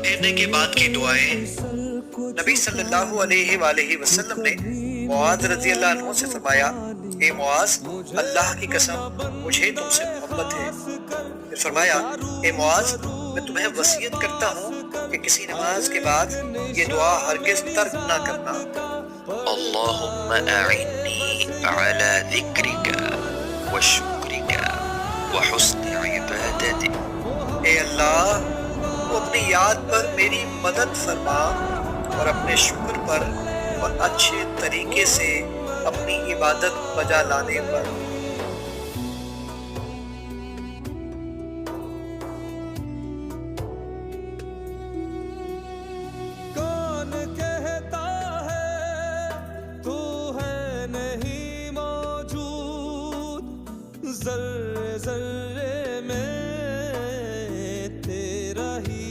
फिरने के बाद की दुआएं। नबी सल्लल्लाहु अलैहि वसल्लम ने मुआज रज़ी अल्लाह अन्हु से फरमाया, ए मुआज, अल्लाह की कसम मुझे तुमसे मोहब्बत है। फिर फरमाया, ए मुआज, मैं तुम्हें वसीयत करता हूँ कि किसी नमाज के बाद ये दुआ हरगिज तर्क ना करना। अल्लाहुम्मा अइन्नी अला ज़िक्रिका व शुक्रिका व हुस्नि इबादतिक। ए अल्लाह, तू अपनी याद पर मेरी मदद फरमा और अपने शुक्र पर और अच्छे तरीके से अपनी इबादत बजा लाने पर।